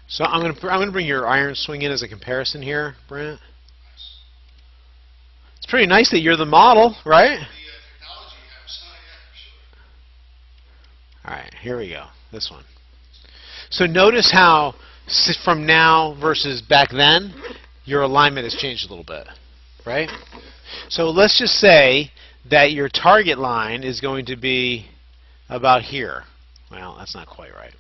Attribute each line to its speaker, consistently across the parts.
Speaker 1: So I'm gonna bring your iron swing in as a comparison here, Brent. It's pretty nice that you're the model, right? All right, here we go. This one. So notice how from now versus back then, your alignment has changed a little bit, right? So let's just say that your target line is going to be about here. Well, that's not quite right.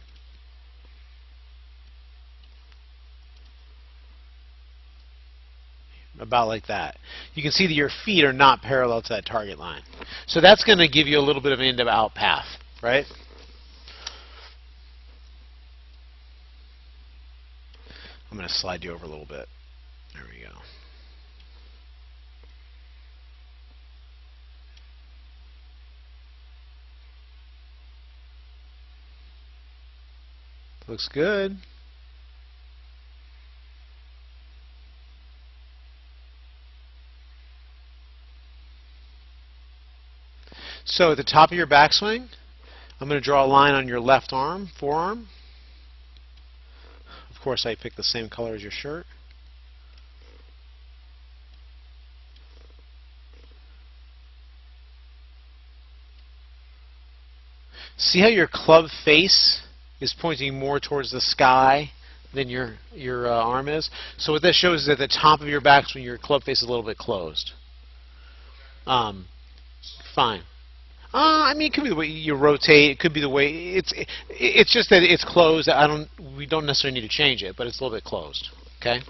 Speaker 1: About like that. You can see that your feet are not parallel to that target line. So that's going to give you a little bit of an in-to-out path, right? I'm going to slide you over a little bit. There we go. Looks good. So at the top of your backswing, I'm going to draw a line on your left arm, forearm. Of course, I picked the same color as your shirt. See how your club face is pointing more towards the sky than your arm is? So what that shows is at the top of your backswing, your club face is a little bit closed. Fine. I mean, it could be the way you rotate. It could be the way it's just that it's closed. We don't necessarily need to change it, but it's a little bit closed. Okay.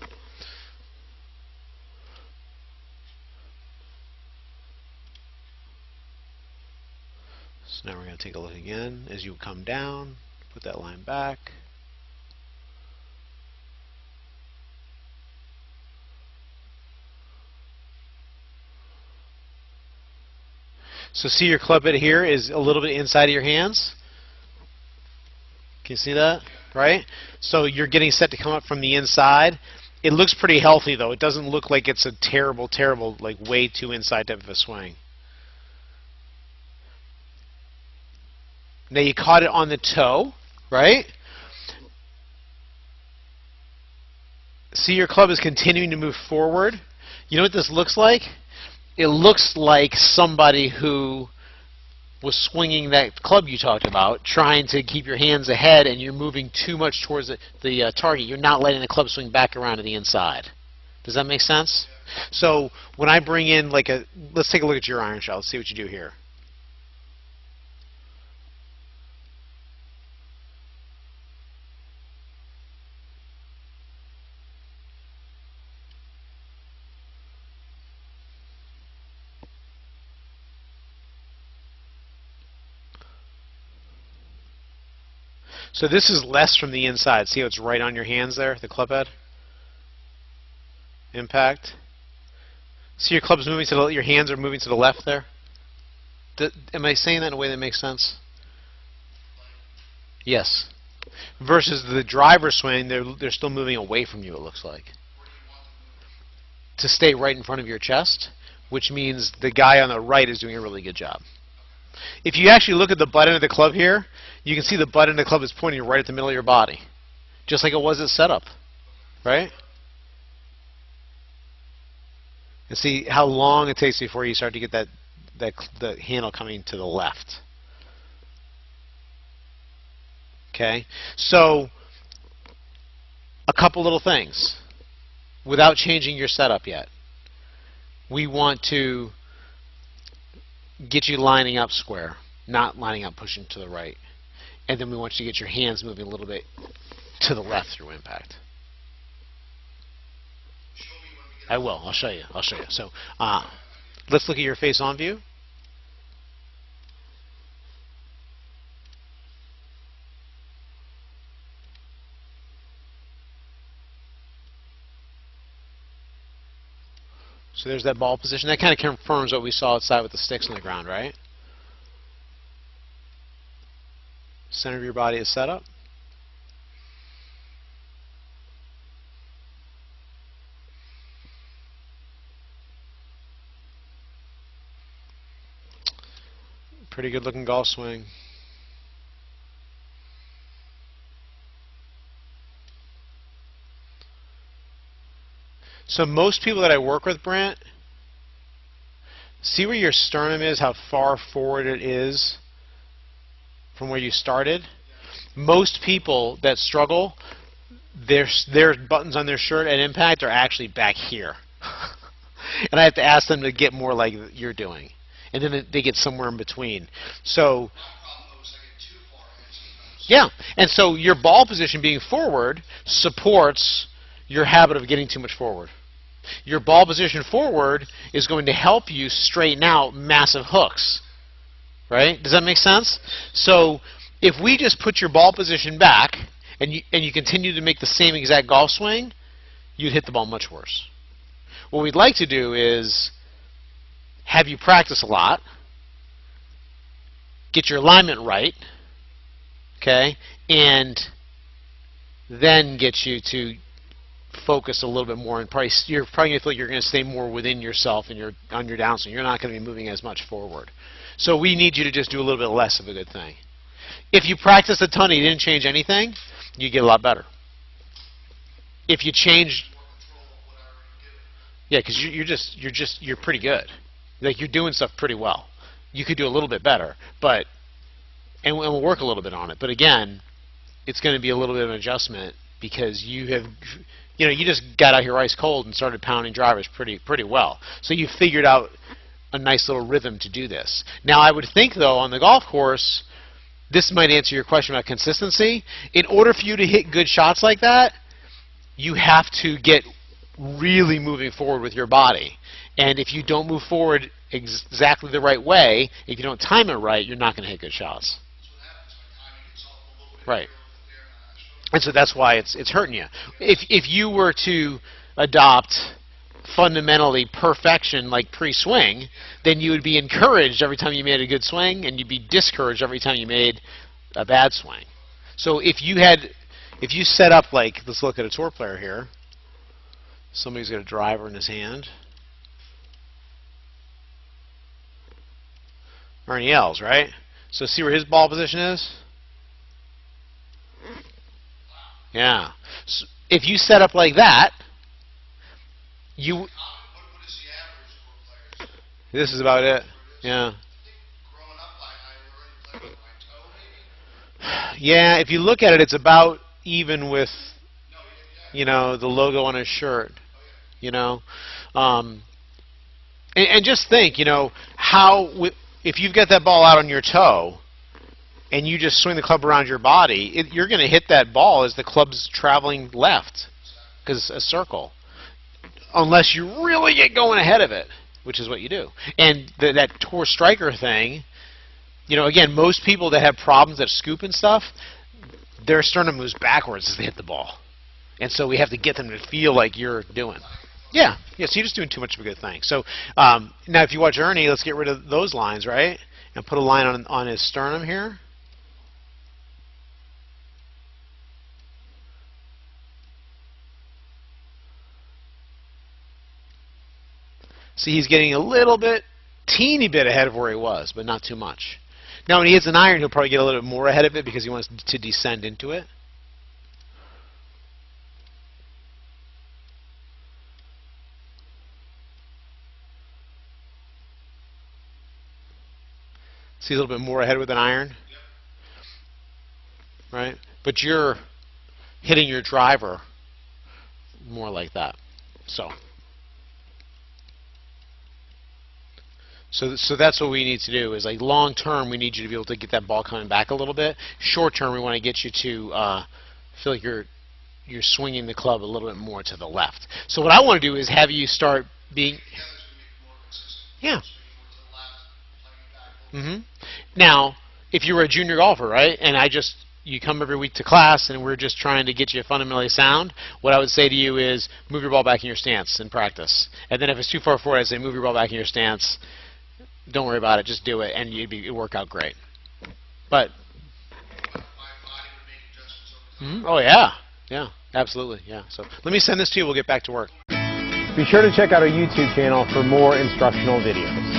Speaker 1: So now we're going to take a look again as you come down. Put that line back. So see your club head here is a little bit inside of your hands. Can you see that? Right? So you're getting set to come up from the inside. It looks pretty healthy though. It doesn't look like it's a terrible, like way too inside type of a swing. Now you caught it on the toe, right? See your club is continuing to move forward. You know what this looks like? It looks like somebody who was swinging that club you talked about, trying to keep your hands ahead, and you're moving too much towards the target. You're not letting the club swing back around to the inside. Does that make sense? So when I bring in let's take a look at your iron shot. Let's see what you do here. So this is less from the inside. See how it's right on your hands there, the club head? Impact. See your club's moving to your hands are moving to the left there? Am I saying that in a way that makes sense? Yes. Versus the driver swing, they're still moving away from you, it looks like. To stay right in front of your chest, which means the guy on the right is doing a really good job. If you actually look at the butt end of the club here, you can see the butt end of the club is pointing right at the middle of your body, just like it was at setup, right? And see how long it takes before you start to get the handle coming to the left. Okay, so a couple little things without changing your setup yet. We want to get you lining up square, not lining up pushing to the right. And then we want you to get your hands moving a little bit to the left through impact. I will. I'll show you. I'll show you. So let's look at your face-on view. So there's that ball position. That kind of confirms what we saw outside with the sticks on the ground, right? Center of your body is set up. Pretty good looking golf swing. So most people that I work with, Brent, see where your sternum is, how far forward it is from where you started? Most people that struggle, their buttons on their shirt at impact are actually back here. And I have to ask them to get more like you're doing. And then they get somewhere in between. So, yeah. And so your ball position being forward supports your habit of getting too much forward. Your ball position forward is going to help you straighten out massive hooks. Right? Does that make sense? So if we just put your ball position back and you continue to make the same exact golf swing, you'd hit the ball much worse. What we'd like to do is have you practice a lot, get your alignment right, okay, and then get you to focus a little bit more. And you're probably going to feel like you're going to stay more within yourself and on your downswing. You're not going to be moving as much forward. So we need you to just do a little bit less of a good thing. If you practice a ton and you didn't change anything, you get a lot better. If you change, yeah, because you're pretty good. Like you're doing stuff pretty well. You could do a little bit better, and we'll work a little bit on it. But again, it's going to be a little bit of an adjustment because you just got out here ice cold and started pounding drivers pretty well. So you figured out a nice little rhythm to do this. Now I would think though on the golf course, this might answer your question about consistency. In order for you to hit good shots like that, you have to get really moving forward with your body. And if you don't move forward exactly the right way, if you don't time it right, you're not going to hit good shots. Right. And so that's why it's hurting you. If you were to adopt fundamentally perfection like pre-swing, then you would be encouraged every time you made a good swing, and you'd be discouraged every time you made a bad swing. So if you set up like, let's look at a tour player here. Somebody's got a driver in his hand. Ernie Els, right? So see where his ball position is? Yeah. So if you set up like that, this is about it. Yeah. Yeah, if you look at it, it's about even with, the logo on his shirt. And just think, if you've got that ball out on your toe and you just swing the club around your body, you're going to hit that ball as the club's traveling left because it's a circle. Unless you really get going ahead of it, which is what you do. And that tour striker thing, again, most people that have problems that scoop and stuff, their sternum moves backwards as they hit the ball. And so we have to get them to feel like you're doing. Yeah, so you're just doing too much of a good thing. So now if you watch Ernie, let's get rid of those lines, right? And put a line on his sternum here. See, he's getting a little bit, teeny bit ahead of where he was, but not too much. Now, when he hits an iron, he'll probably get a little bit more ahead of it because he wants to descend into it. See, a little bit more ahead with an iron, right? But you're hitting your driver more like that. So that's what we need to do is, like, long term we need you to be able to get that ball coming back a little bit. Short term we want to get you to feel like you're swinging the club a little bit more to the left. So what I want to do is have you start being, yeah. Now, if you were a junior golfer, right, and you come every week to class and we're just trying to get you fundamentally sound, what I would say to you is move your ball back in your stance in practice. And then if it's too far forward, I'd say move your ball back in your stance. Don't worry about it. Just do it, and it'd work out great. But oh yeah, absolutely, yeah. So let me send this to you. We'll get back to work.
Speaker 2: Be sure to check out our YouTube channel for more instructional videos.